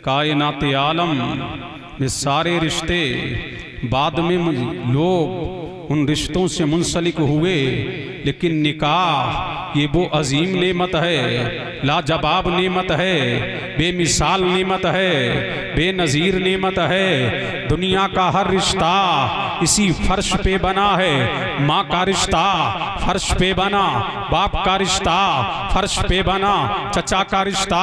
कायनात आलम में सारे रिश्ते बाद में लोग उन रिश्तों से मुंसलिक हुए, लेकिन निकाह ये वो अजीम नेमत है, लाजवाब नेमत है, बेमिसाल नेमत है, बेनज़ीर नेमत है। दुनिया का हर रिश्ता इसी फर्श पे बना है। माँ का रिश्ता फर्श पे बना, बाप का रिश्ता फर्श पे बना, चचा का रिश्ता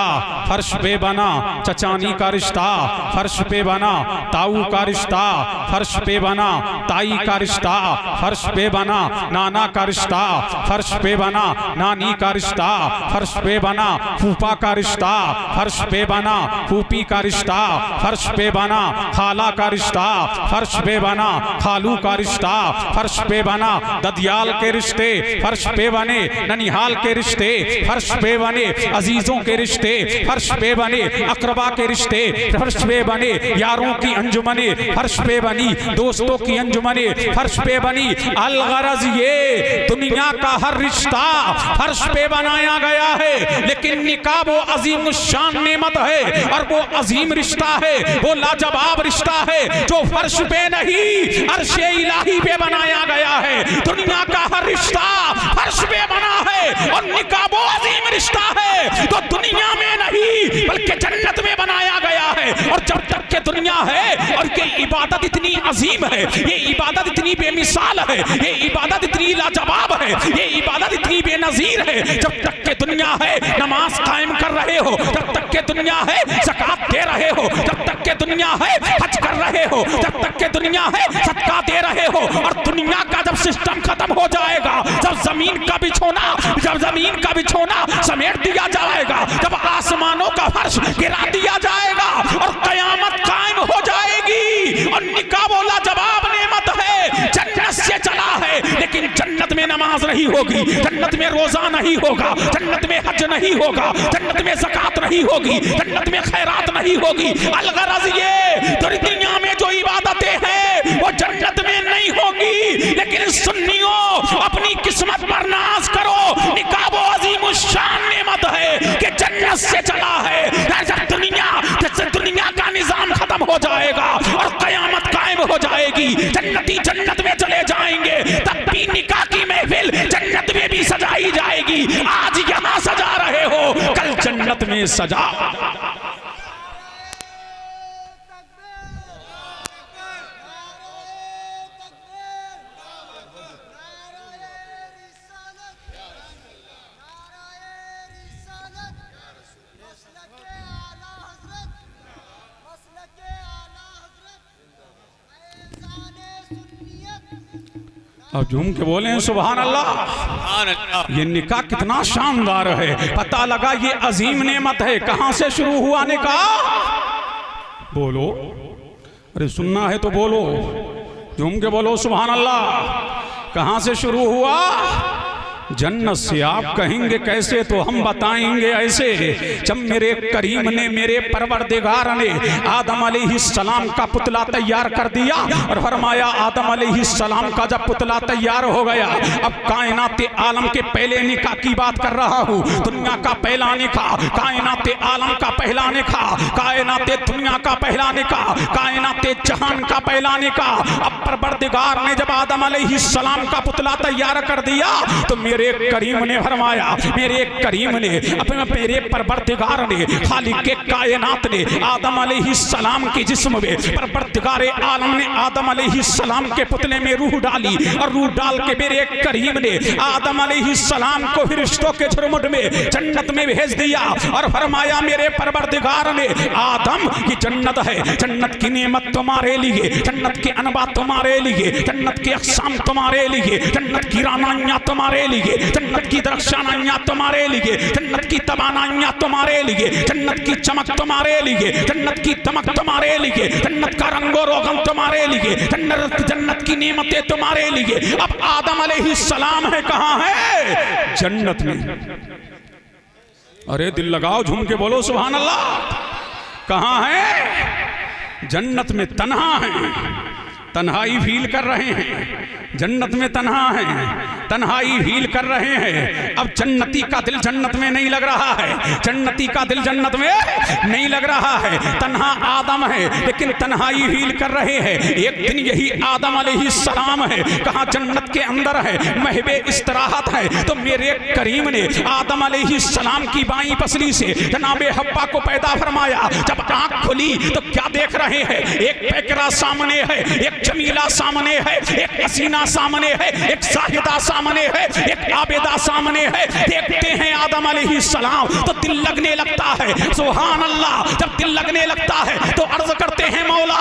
फर्श पे बना, चचानी का रिश्ता फर्श पे बना, ताऊ का रिश्ता फर्श पे बना, ताई का रिश्ता फर्श पे बना, नाना का रिश्ता फर्श पे बना, नानी का रिश्ता फर्श पे बना, फूफा का रिश्ता फर्श पे बना, फूफी का रिश्ता फर्श पे बना, खाला का रिश्ता फर्श पे बना, खालू का रिश्ता फर्श पे बना, ददियाल के रिश्ते फर्श पे बने, ननिहाल के रिश्ते फर्श पे बने, अजीजों के रिश्ते फर्श पे बने, अकरबा के रिश्ते फर्श पे बने, यारों की अंजुमने फर्श पे बनी, दोस्तों की अंजुमने फर्श पे बनी। अलगरज ये दुनिया का हर रिश्ता फर्श पे बनाया गया है, लेकिन निकाह वो अजीम शान नेमत है और वो अजीम रिश्ता है, वो लाजवाब रिश्ता है जो फर्श पे नहीं अर्शे इलाही पे बनाया गया है। दुनिया का हर रिश्ता फर्श पे बना है और निकाह वो अजीम रिश्ता है तो दुनिया में नहीं बल्कि जन्नत में बनाया गया है। और जब तक के दुनिया है और ये इबादत इतनी अजीम है, ये इबादत इतनी बेमिसाल है, ये इबादत इतनी लाजवाब है, ये इबादत इतनी बेनजीर है, जब तक के दुनिया है नमाज कायम कर रहे हो, जब तक के दुनिया है ज़कात दे रहे हो, जब तक के दुनिया है हज कर रहे हो, जब तक के दुनिया है सदका दे रहे हो। और दुनिया का जब सिस्टम खत्म हो जाएगा, जब जमीन का बिछोना समेट दिया जाएगा, जब आसमानों का फर्श गिरा दिया जाएगा और कयामत कायम हो जाएगी। और निकाह वो लाजवाब नेमत है, जन्नत से चला है, लेकिन जन्नत में नमाज नहीं होगी, जन्नत में रोजा नहीं होगा, जन्नत में हज नहीं होगा, जन्नत में ज़कात नहीं होगी, जन्नत में खैरात नहीं होगी। अलगरज ये दुनिया में जो इबादतें हैं वो जन्नत में नहीं होगी। लेकिन सुन्नियों अपनी किस्मत पर नाज करो, निकाह वो अजीम शान नेमत है कि जन्नत से चला है। जब दुनिया का निजाम खत्म हो जाएगा और कयामत कायम हो जाएगी, जन्नती जन्नत में चले जाएंगे, तब भी निकाह की महफिल जन्नत में भी सजाई जाएगी। आज यहाँ सजा रहे हो, कल जन्नत में सजा। अब झूम के बोले सुभान अल्लाह। ये निकाह कितना शानदार है, पता लगा ये अजीम नेमत है। कहां से शुरू हुआ निकाह? बोलो, अरे सुनना है तो बोलो, झूम के बोलो सुभान अल्लाह। कहां से शुरू हुआ? जन्नत से। आप कहेंगे कैसे, तो हम बताएंगे ऐसे। जब मेरे करीम ने, मेरे परवरदिगार ने आदम अलैहिस्सलाम का पुतला तैयार कर दिया और फरमाया आदम अलैहिस्सलाम का जब पुतला तैयार हो गया, अब कायनात आलम के पहले निकाह की बात कर रहा हूँ। दुनिया का पहला निकाह, कायनात आलम का पहला निकाह, कायनात दुनिया का पहला निकाह, कायनात जहान का पहला निकाह। अब परवरदिगार ने जब आदम अलैहिस्सलाम का पुतला तैयार कर दिया तो मेरे करीम ने फरमाया, मेरे करीम ने अपने मेरे परवरदिगार ने, खालिक के कायनात ने आदम अलैहिस्सलाम के जिस्म में, परवरदिगार आलम ने आदम अलैहिस्सलाम के पुतले में रूह डाली और रूह डाल के मेरे करीम ने आदम अलैहिस्सलाम को फरिश्तों के झुरमुट में जन्नत में भेज दिया और फरमाया मेरे परवरदिगार ने, आदम की जन्नत है, जन्नत की नेमत तुम्हारे लिए, जन्नत के अनबा तुम्हारे लिए, जन्नत के अक़साम तुम्हारे लिए, जन्नत की रानाइयाँ तुम्हारे लिए, जन्नत की दरख्शानियाँ तुम्हारे लिए, जन्नत की तवानाइयाँ तुम्हारे लिए, जन्नत की चमक तुम्हारे लिए, जन्नत की दमक तुम्हारे लिए, जन्नत का रंगो रोगन तुम्हारे लिए, जन्नत की नेमतें तुम्हारे लिए। अब आदम अलैहिस्सलाम है कहाँ है? जन्नत में। अरे दिल लगाओ, झूम के बोलो सुभान अल्लाह। कहाँ है? जन्नत में तन्हा है। तन्हाई फील कर रहे हैं, जन्नत में तन्हा हैं, तन्हाई फील कर रहे हैं। अब जन्नती का दिल जन्नत में नहीं लग रहा है, जन्नती का दिल जन्नत में नहीं लग रहा है। तन्हा आदम है लेकिन तन्हाई फील कर रहे हैं। एक दिन यही आदम अलैहिस्सलाम है, कहाँ जन्नत के अंदर है, महबे इस्तराहत है, तो मेरे करीम ने आदम अलैहिस्सलाम की बाईं पसली से जनाबे हव्वा को पैदा फरमाया। जब आंख खुली तो क्या देख रहे हैं? एक पैकरा सामने है, एक जमीला सामने है, एक हसीना सामने है, एक साहिदा सामने है, एक आबिदा सामने है। देखते हैं आदम अलैहिस्सलाम तो दिल लगने लगता है। सुभान अल्लाह। जब दिल लगने लगता है तो अर्ज करते हैं मौला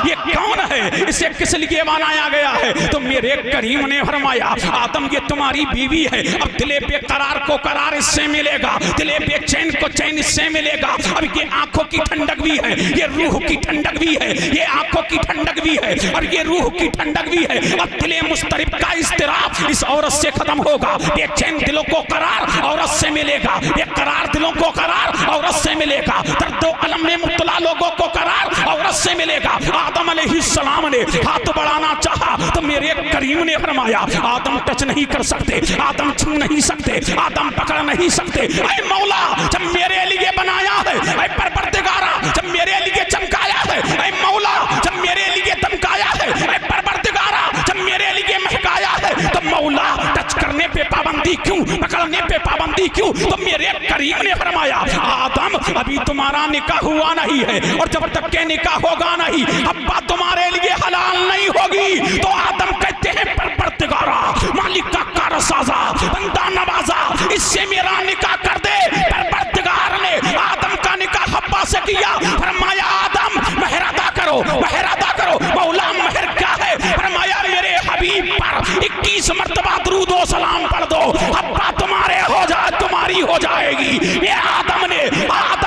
ये कौन है, इसे किस लिए बनाया गया है? तो मेरे करीम ने फरमाया आदम ये तुम्हारी बीवी है। अब दिले बेकरार को करार इससे मिलेगा, दिले बेचैन को चैन इससे मिलेगा। अब ये आंखों की ठंडक भी है, ये रूह की ठंडक भी है, ये आंखों की ठंडक भी है और ये रूह की ठंडक भी है। अब दिले मुस्तरिब का इस्तिराब इस औरत से खत्म होगा। बेचैन दिलों को करार औरत से मिलेगा, बेकरार दिलों को करार औरत से मिलेगा, दर्दो अलम में मुब्तला लोगों को करार औरत से मिलेगा। आदम अलैहिस्सलाम ने हाथ बढ़ाना चाहा तो मेरे करीम ने फरमाया आदम टच नहीं कर सकते, आदम छू नहीं सकते, आदम पकड़ नहीं सकते। ऐ मौला जब मेरे लिए बनाया है, ऐ परवरदिगारा जब मेरे लिए चमकाया है, ऐ मौला जब मेरे लिए दमकाया है, ऐ परवरदिगारा जब मेरे लिए महकाया है, तो मौला टच करने पे पाबंदी क्यों, पकड़ने पे पाबंदी क्यों? तो मेरे करीम ने फरमाया आदम अभी तुम्हारा निकाह हुआ नहीं है और जब तक के निकाह होगा नहीं अब्बा तुम्हारे लिए हलाल नहीं होगी। तो आदम कहते हैं परवरदिगारा मालिक का कारसाजा बंदा नवाजा इससे मेरा निकाह कर दे। परवरदिगार ने आदम का निकाह हव्वा से किया। फरमाया आदम महर अदा करो, महर अदा करो। मौला महर क्या है? फरमाया मेरे हबीब पर 21 मर्तबा दुरूद व सलाम पढ़ दो, हव्वा तुम्हारे हो जाए, तुम्हारी हो जाएगी। ये आदम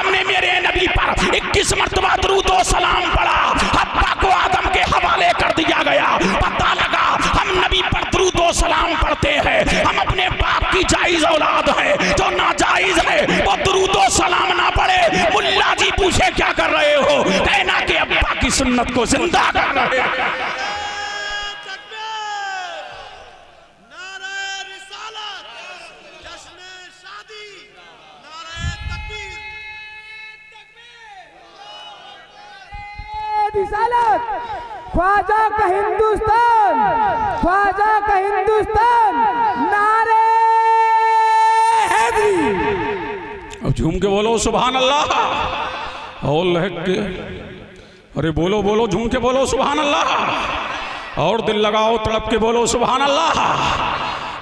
ने मेरे नबी पर 21 मर्तबा दुरूद व सलाम पढ़ा, हव्वा को आदम के हवाले कर दिया गया। पता लगा हम नबी पर दुरूद व सलाम पढ़ते हैं, हम अपने बाप की जायज औलाद है, जो नाजायज है वो दुरूद व सलाम ना पढ़े। मुल्ला जी पूछे क्या कर रहे हो? कहना कि अब्बा की सुन्नत को जिंदा कर रहे हैं। ख्वाजा का हिंदुस्तान, ख्वाजा का हिंदुस्तान, नारे हैदरी। अब झूम के बोलो सुभान अल्लाह। और लहक के अरे बोलो बोलो, झूम के बोलो सुभान अल्लाह। और दिल लगाओ तड़प के बोलो सुभान अल्लाह।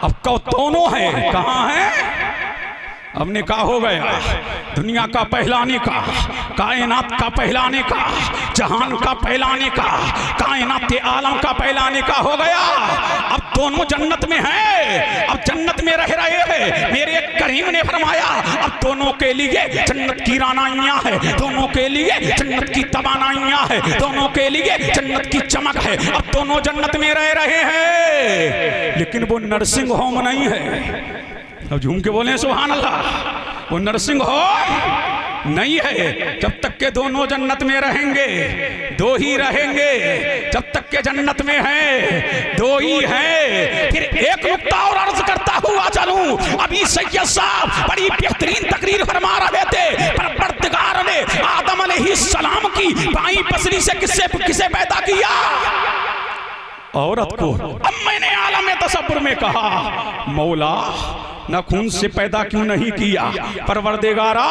अब कौ दोनों है, कहाँ है? अब निकाह हो गया, दुनिया का पहला निकाह, कायनात का पहला निकाह, जहान का पहला निकाह, कायनात आलम का पहला निकाह हो गया। अब दोनों जन्नत में हैं, अब जन्नत में रह रहे हैं। मेरे करीम ने फरमाया अब दोनों के लिए जन्नत की रानाइयाँ है, दोनों के लिए जन्नत की तवानाइयाँ है, दोनों के लिए जन्नत की चमक है। अब दोनों जन्नत में रह रहे हैं, लेकिन वो नर्सिंग होम नहीं है। अब झूम के बोले सुभान अल्लाह। वो नर्सिंग होम नहीं है। जब तक के दोनों जन्नत में रहेंगे, दो ही रहेंगे। जब तक के जन्नत में हैं, दो ही हैं। फिर एक नुक्ता और अर्ज करता हुआ चलूं। अभी सैयद साहब बड़ी बेहतरीन तकरीर फरमा रहे थे। परवरदिगार ने आदम अलैहिस्सलाम की बाईं पसली से किसे पैदा किया? औरत को। अब मैंने आलम तसव्वुर में कहा मौला न खून से पैदा क्यों नहीं किया? परवरदिगारा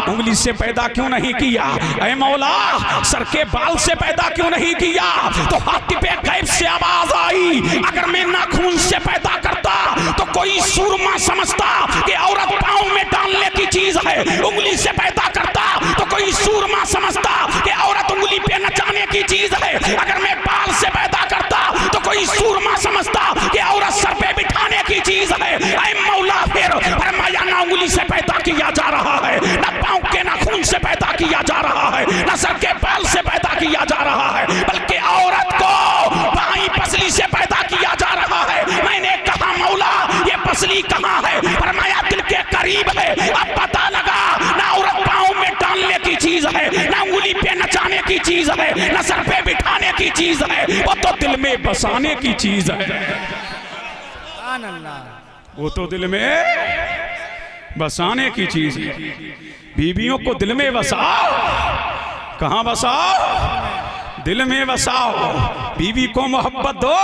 उंगली से पैदा क्यों नहीं किया? ऐ मौला सर के बाल से पैदा क्यों नहीं किया? तो हातिबे गैब से आवाज आई, अगर मैं नाखून से पैदा करता तो कोई सूरमा समझता कि औरत पाँव में डालने की चीज है। उंगली से पैदा करता तो कोई सूरमा समझता कि औरत उंगली पे नचाने की चीज है। अगर मैं बाल से पैदा करता तो कोई सूरमा समझता कि औरत सर पे बिठाने की चीज है। ऐ मौला फिर फरमाया ना उंगली से पैदा किया जा रहा है, ना पाँव के नाखून से पैदा किया जा रहा है, ना सर के बाल से पैदा किया जा रहा है, बल्कि औरत को बाईं पसली से पैदा किया जा रहा है। मैंने कहा मौला ये पसली कहाँ है? फरमाया दिल के करीब है। अब पता लगा ना औरत पाँव में डालने की चीज है, ना उंगली पे नचाने की चीज है, न सर पे बिठाने की चीज है, वो तो दिल में बसाने की चीज है। वो तो दिल में बसाने की चीज है। बीवियों को दिल में बसाओ। कहां बसाओ? दिल में बसाओ। बीवी को मोहब्बत दो।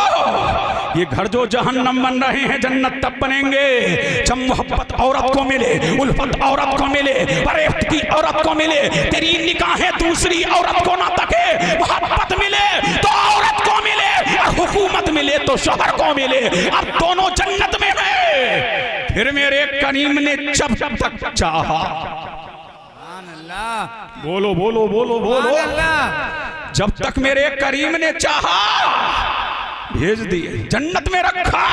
ये घर जो जहन्नम बन रहे हैं जन्नत तब बनेंगे जब मोहब्बत औरत को मिले, उल्फत औरत को मिले, फरेफ्त की औरत को मिले, तेरी निगाहें दूसरी औरत को ना तके, मोहब्बत मिले तो औरत को मिले और हुकूमत मिले तो शोहर को मिले। अब दोनों जन्नत में है। फिर मेरे करीम ने जब तक चाहा, बोलो बोलो बोलो बोलो, जब तक मेरे करीम ने चाहा भेज दिए, जन्नत में रखा।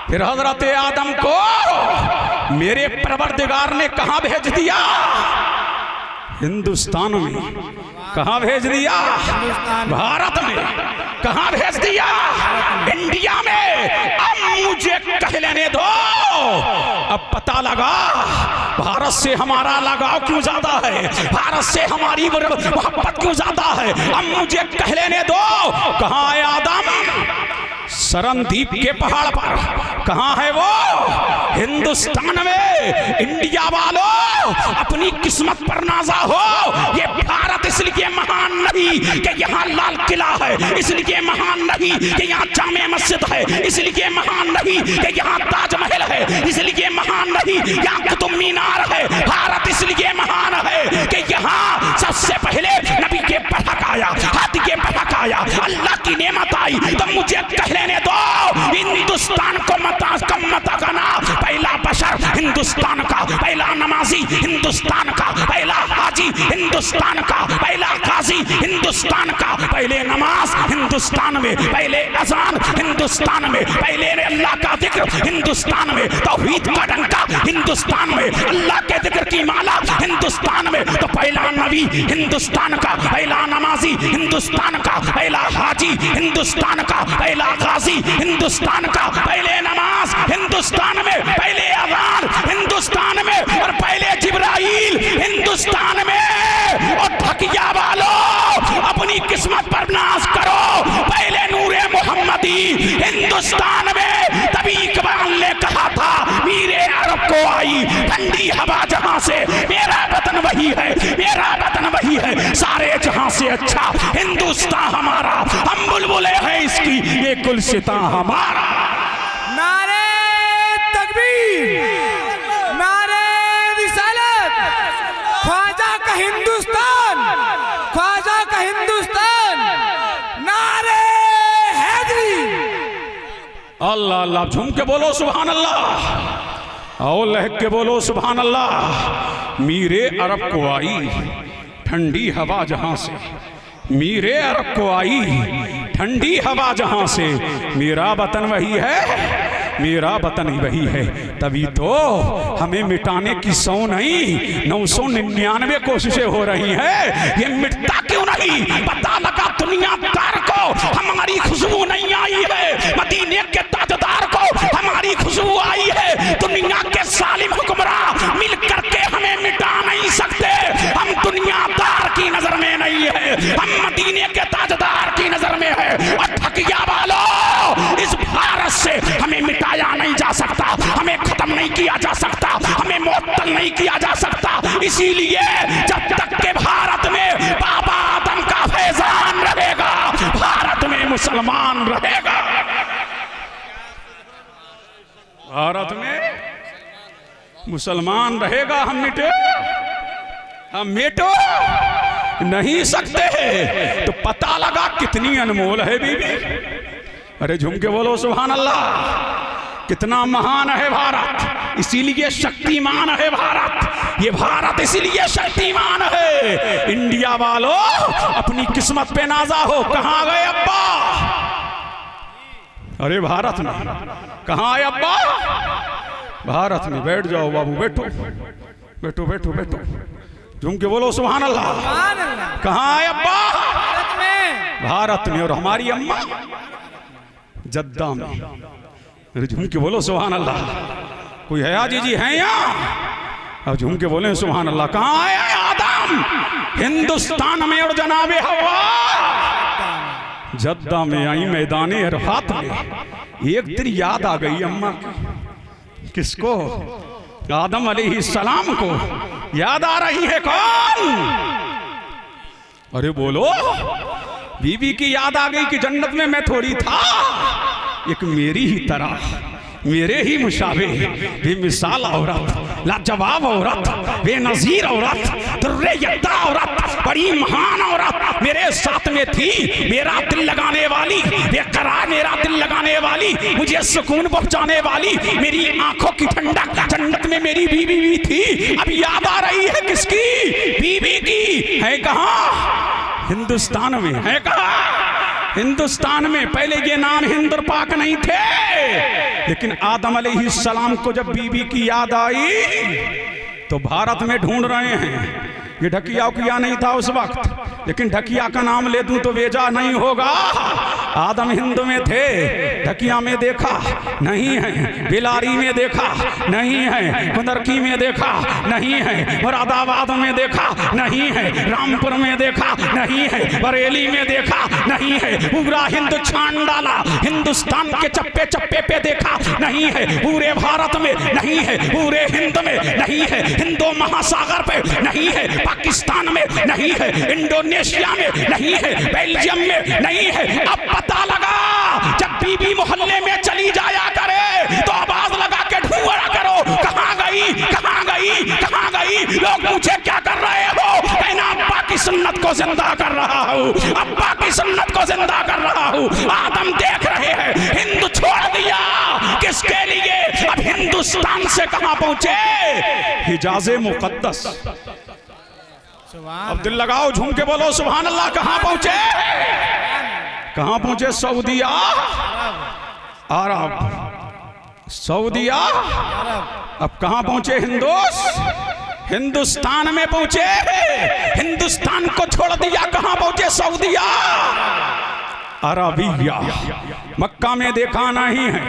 फिर हजरत आदम को मेरे परवरदिगार ने कहां भेज दिया? हिंदुस्तान में। कहां भेज दिया? भारत में। कहां भेज दिया? इंडिया में। अब मुझे कह लेने दो, अब पता लगा भारत से हमारा लगाव क्यों ज्यादा है, भारत से हमारी मोहब्बत क्यों ज्यादा है। अब मुझे कह लेने दो, कहां है आदम? सरनदीप के पहाड़ पर। कहां है वो? हिंदुस्तान में। इंडिया वालों अपनी किस्मत पर नाजा हो। ये भारत इसलिए महान नहीं कि यहाँ लाल किला है, इसलिए महान नहीं कि यहाँ जामे मस्जिद है, इसलिए महान नहीं कि यहाँ ताजमहल है, इसलिए महान नहीं यहाँ कुतुब मीनार है। भारत इसलिए महान है कि यहाँ सबसे पहले नबी के पलक आया, हाथी के पलक आया, अल्लाह की नेमत आई। तो मुझे कह लेने दो, हिंदुस्तान को कम मत करना। पहला बशर हिंदुस्तान का, पहला नमाजी हिंदुस्तान का, पहला हाजी हिंदुस्तान का, पहला काजी हिंदुस्तान का, पहले नमाज हिंदुस्तान में, पहले अजान हिंदुस्तान में, पहले अल्लाह का जिक्र हिंदुस्तान में, तौहीद का डंका हिंदुस्तान में, अल्लाह के जिक्र की माला हिंदुस्तान में। तो पहला नबी हिंदुस्तान का, पहला नमाजी हिंदुस्तान का, पहला हाजी हिंदुस्तान का, पहला काजी हिंदुस्तान का, पहले नमाज हिंदुस्तान में, पहले अज़ान हिंदुस्तान में, और पहले जिब्राइल हिंदुस्तान में। और ठकिया वालों अपनी किस्मत पर नाज करो। पहले नूरे मोहम्मदी हिंदुस्तान में। तभी इकबाल ने कहा था, मीरे अरब को आई ठंडी हवा जहां से, मेरा वतन वही है, मेरा वतन वही है, सारे जहां से अच्छा हिंदुस्तान हमारा। हम बुलबुले हैं इसकी, ये गुलसिता हमारा। नारे तकबीर, नारे रिसालत, ख्वाजा का हिंदुस्तान, ख्वाजा का हिंदुस्तान, नारे हैदरी। अल्लाह अल्लाह, झूम के बोलो सुभान अल्लाह, और लहक के बोलो सुभान अल्लाह। मीरे अरब को आई ठंडी हवा जहां से, मीरे अरब को आई ठंडी हवा जहां से, मेरा वतन वही है, मेरा वतन ही वही है। तभी तो हमें मिटाने की 100 नहीं 999 कोशिशें हो रही हैं। ये मिटता क्यों नहीं? पता लगा दुनियादार को हमारी खुशबू नहीं आई है, मदीने के ताजदार को हमारी खुशबू आई है। दुनिया के सालिम हुक्मरान मिल करके हमें मिटा नहीं सकते। हम दुनियादार की नजर में नहीं है, हम मदीने के ताजदार की नजर में है। और ठकिया वालों, इस भारत से हमें मिटाया नहीं जा सकता, हमें खत्म नहीं किया जा सकता, हमें मुअत्तल नहीं किया जा सकता। इसीलिए जब तक के भारत में बाबा आदम का फैजान रहेगा, भारत में मुसलमान रहेगा। भारत में मुसलमान रहेगा। हम मिटे, हम मिटो नहीं सकते हैं। तो पता लगा कितनी अनमोल है बीबी। अरे झूम के बोलो सुभान अल्लाह। कितना महान है भारत, इसीलिए शक्तिमान है भारत। ये भारत इसीलिए शक्तिमान है। इंडिया वालों अपनी किस्मत पे नाजा हो। कहां गए अब्बा? अरे भारत में। कहां है अब्बा? भारत में। बैठ जाओ बाबू, बैठो बैठो बैठो बैठो। झूम के बोलो सुभान अल्लाह। कहां है अब्बा? भारत में। भारत में। और हमारी अम्मा जद्दा में। अरे झूम के बोलो सुभान अल्लाह। कोई है? आजी जी हैं यहाँ? अब झूम के बोले सुभान अल्लाह। कहां है आदम? हिंदुस्तान में और जनाबे हवा जद्दा में आई मैदाने अरफात में। एक दिन याद आ गई अम्मा की। किसको? आदम अलैहिस्सलाम को याद आ रही है। कौन? अरे बोलो। बीबी की याद आ गई कि जन्नत में मैं थोड़ी था, एक मेरी ही तरह, मेरे ही मुशाबे, बेमिसाल औरत, लाजवाब औरत, बेनजीर औरत, दुर्रे यक्ता औरत, बड़ी महान औरत मेरे साथ में थी। मेरा दिल लगाने वाली, बेकरार मेरा दिल लगाने वाली, मुझे सुकून पहुंचाने वाली, मेरी आंखों की ठंडक जन्नत में मेरी बीवी भी थी। अब याद आ रही है किसकी? बीवी की। है कहाँ? हिंदुस्तान में। है कहाँ? हिंदुस्तान में। पहले ये नाम हिंद और पाक नहीं थे, लेकिन आदम अलैहिस्सलाम को जब बीबी की याद आई तो भारत में ढूंढ रहे हैं। ये ढकिया उकिया नहीं था उस वक्त, लेकिन ढकिया का नाम ले दूं तो बेजा नहीं होगा। आदम हिंद में थे, ढकिया में देखा नहीं है, बिलारी में देखा नहीं है, कुंदरकी में देखा नहीं है, मुरादाबाद में देखा नहीं है, रामपुर में देखा नहीं है, बरेली में देखा नहीं है। पूरा हिंद छान डाला, हिंदुस्तान के चप्पे चप्पे पे देखा नहीं है, पूरे भारत में नहीं है, पूरे हिंद में नहीं है, हिंदो महासागर पे नहीं है, पाकिस्तान में नहीं है, इंडोनेशिया में नहीं है, बेल्जियम में नहीं है। अब पता लगा, जब बीबी मोहल्ले में चली जाया करे तो आवाज लगा के ढूंढा करो, कहां गई, कहां गई, कहां गई। लोग पूछे क्या कर रहे हो? कहना अब्बा की सुन्नत को जिंदा कर रहा हूं, अब्बा की सुन्नत को जिंदा कर रहा हूं। आदम देख रहे हैं, हिंदू छोड़ दिया किसके लिए? अब हिंदुस्तान से कहां पहुंचे? हिजाज़े मुक़द्दस। अब दिल लगाओ, झूम के बोलो सुभान अल्लाह। कहां पहुंचे? कहां पहुंचे? सऊदिया अरब, सऊदिया। अब कहां पहुंचे? हिंदुस्तान में पहुंचे। हिंदुस्तान को छोड़ दिया, कहां पहुंचे? सऊदिया अरबिया। मक्का में देखा नहीं है,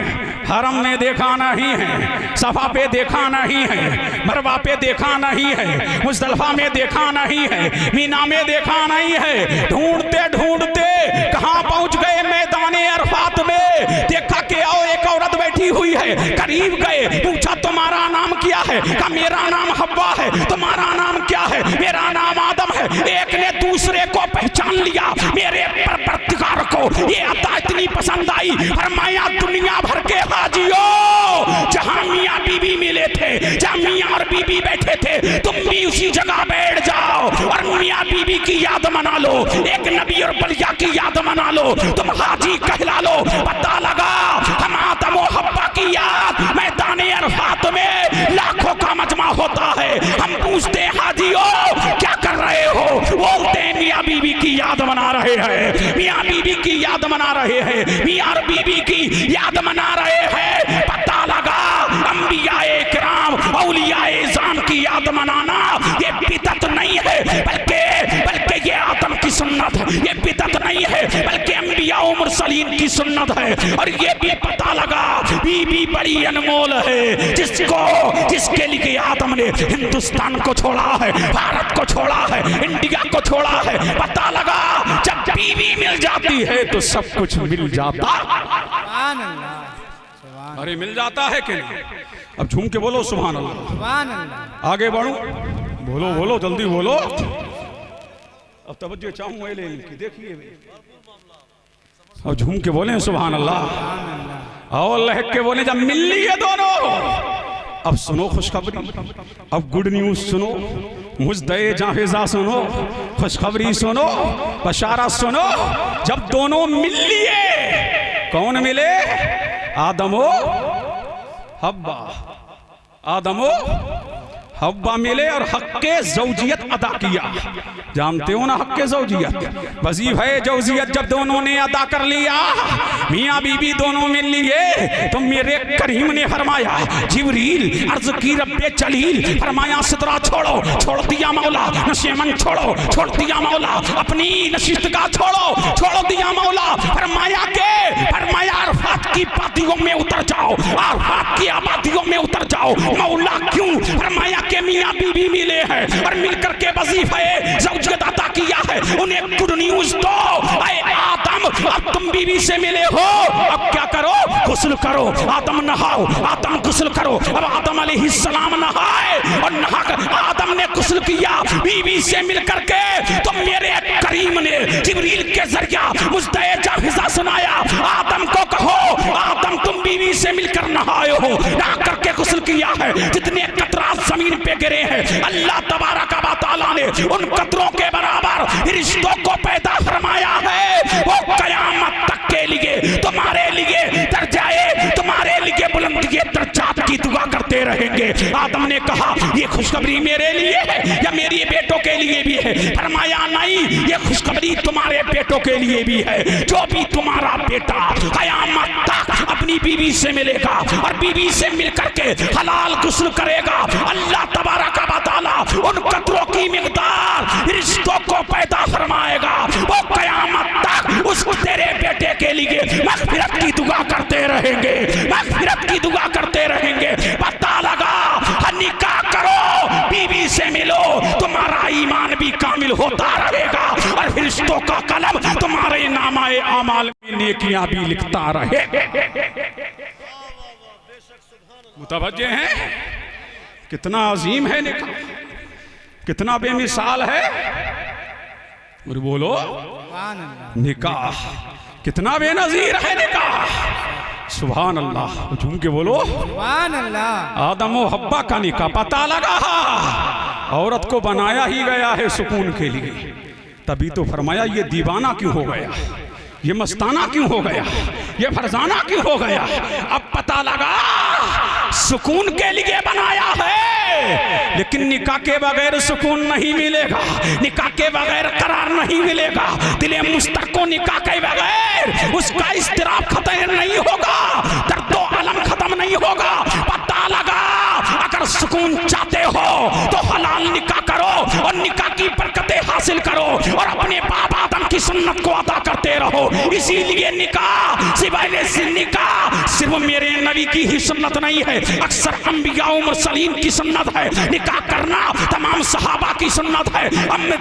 हरम में देखा नहीं है, सफा पे देखा नहीं है, मरवा पे देखा नहीं है, मुज़दलिफा में देखा नहीं है, मीना में देखा नहीं है। ढूंढते ढूंढते कहां पहुंच गए? मैदाने अरफात में। देखा कि और एक औरत बैठी हुई है, करीब गए, पूछा तुम्हारा नाम क्या है? कहा मेरा नाम हव्वा है। तुम्हारा नाम क्या है? मेरा नाम आदम है। एक ने दूसरे को पहचान लिया, मेरे परवरदिगार को ये अता इतनी पसंद आई, फरमाया दुनिया भर के हाजियों, जहां मियां बीबी मिले थे, जहां मियां और बीबी बैठे थे, तुम भी उसी जगह बैठ जाओ और मियां बीबी की याद मना लो, एक नबी और बलिया की याद मना लो, तुम हाजी कहला लो। पता लगा हम आदम और हव्वा की याद मैदाने अरफात में लाखों का मजमा होता है। हम पूछते हैं हाजियों क्या कर रहे हो? बोलते हैं मियां बीबी की याद मना रहे हैं, मियां बीबी की याद मना रहे हैं, मियां और बीबी की याद मना रहे हैं। पता लगा अंबियाए किराम औलियाए इज़ाम की याद मनाना ये बिदअत नहीं है, बल्कि ये आदम की सुन्नत है। ये बिदअत नहीं है, बल्कि अंबिया और मुरसलीन की सुन्नत है। और ये भी पता लगा बीबी बड़ी अनमोल है, जिसके लिए आदम ने हिंदुस्तान को छोड़ा है, भारत को छोड़ा है, इंडिया को छोड़ा है। पता लगा जब बीवी मिल जाती है तो सब कुछ मिल जाता। अरे मिल जाता है कि नहीं? अब झूम के बोलो सुभान अल्लाह। आगे बढ़ो, बोलो बोलो जल्दी बोलो। अब तवज्जो चाहूंगा इनकी, देखिए और झूम के बोले सुभान अल्लाह और लहक के बोले। जब मिल लिए दोनों, अब सुनो खुशखबरी, अब गुड न्यूज सुनो, मुज़दए जाहिज़ा सुनो, खुशखबरी सुनो, बशारा सुनो। जब दोनों मिल लिए, कौन मिले? आदमो हव्वा, आदमो हव्वा मिले और हक़्क़े ज़ौजियत अदा किया। जानते हो ना हक़्क़े ज़ौजियत, वज़ीफ़े ज़ौजियत जब दोनों ने अदा कर लिया, मियाँ बीबी दोनों मिल लिए, तो मेरे करीम ने फरमाया, जिब्रील अर्ज़ की रब्बे जलील, फरमाया सिदरा छोड़ो, छोड़ दिया मौला, नशेमन छोड़ो, छोड़ दिया मौला, अपनी नशिस्त का छोड़ो, छोड़ दिया मौला। फरमाया के, फरमाया अरफात की वादियों में उतर जाओ, आफाक की आबादियों में उतर जाओ। मौला क्यों फरमाया कि मियाँ बीवी मिले हैं और मिलकर के वजीफे ज़ौजियत अता किया है, उन्हें गुड न्यूज दो। ऐ आदम, अब तुम बीवी से मिले हो, अब क्या करो? गुस्ल करो। आदम नहाओ, आदम गुस्ल करो। अब आदम अलैहिस्सलाम नहाए और नहाकर आदम ने गुस्ल किया बीवी से मिलकर के, तो मेरे करीम ने जिब्रील के जरिया मुझे जाहिज़ा सुनाया, आदम को कहो आदम तुम बीवी से मिलकर नहाए हो, नहा करके गुस्ल किया है, जितने कतरात जमीन पे गिरे हैं अल्लाह तबारक व तआला ने उन कतरों के बराबर रिश्तों को पैदा फरमाया है। वो कयामत तक के लिए तुम्हारे लिए दर्जाए, तुम्हारे लिए बुलंदी दर्जात की दुआ करते रहेंगे। आदम ने कहा ये खुशखबरी मेरे लिए है या मेरे बेटों के लिए भी है? फरमाया नहीं, ये खुशखबरी तुम्हारे बेटों के लिए भी है। जो भी तुम्हारा बेटा कयामत तक अपनी बीवी से मिलेगा और बीवी से मिलकर के हलाल गुस्ल करेगा, अल्लाह तबारक व तआला उन कतरों की मिकदार रिश्तों को पैदा फरमाएगा। वो कयामत तक उस तेरे बेटे के लिए मग़फ़िरत की दुआ करते रहेंगे, मग़फ़िरत की दुआ करते रहेंगे। पता लगा निकाह करो, बीवी से मिलो, तुम्हारा ईमान भी कामिल होता रहेगा और रिश्तों का कलम तुम्हारे नामाए आमाल में नेकियां भी लिखता रहे। मुतवज्जे हैं? कितना अजीम है निकाह, कितना बेमिसाल है। और बोलो निकाह कितना बेनजीर है निकाह। सुभान अल्लाह, झूम के बोलो सुभान अल्लाह। आदम और हव्वा का निकाह, पता लगा औरत को बनाया ही गया है सुकून के लिए, तभी तो फरमाया ये दीवाना क्यों हो गया, ये मस्ताना क्यों हो गया, ये फरजाना क्यों हो गया। अब पता लगा सुकून के लिए बनाया है, लेकिन निकाह के बगैर सुकून नहीं मिलेगा, निकाह के बगैर करार नहीं मिलेगा। दिले मुस्तक को निकाह के बगैर उसका इस्तिराब खत्म नहीं होगा, दर्दो अलम खत्म नहीं होगा। पता लगा अगर सुकून चाहते हो तो हलाल निकाह करो और निकाह की बरकतें हासिल करो और अपने बाप आदम की सुन्नत को अदा करते रहो। इसीलिए निकाह सिर्फ मेरे नबी की ही सुन्नत नहीं है, अक्सर अंबिया और मुरसलीन की सुन्नत है। निकाह करना तमाम सहाबा की सुन्नत है,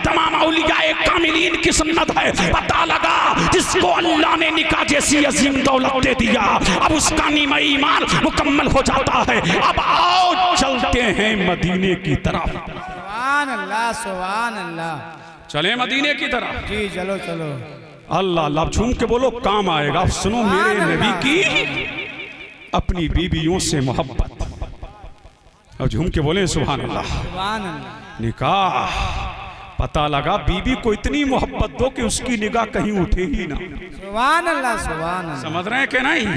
तमाम औलियाए कामिलीन की सुन्नत है। पता लगा जिसको अल्लाह ने निकाह जैसी अजीम दौलत दे दिया, अब उसका नीमा ईमान मुकम्मल हो जाता है। अब आओ चलते हैं मदीने की तरफ। सुभान अल्लाह, सुभान अल्लाह। चले मदीने की तरफ। जी चलो चलो। अल्लाह अल्लाह झूम के बोलो काम आएगा। अब सुनो मेरे नबी की अपनी बीवियों से मोहब्बत, अब झूम के बोले सुभान अल्लाह। सुभान अल्लाह। निकाह पता लगा बीवी को इतनी मोहब्बत दो कि उसकी निगाह कहीं उठे ही ना। सुभान अल्लाह, सुभान अल्लाह। समझ रहे हैं कि नहीं?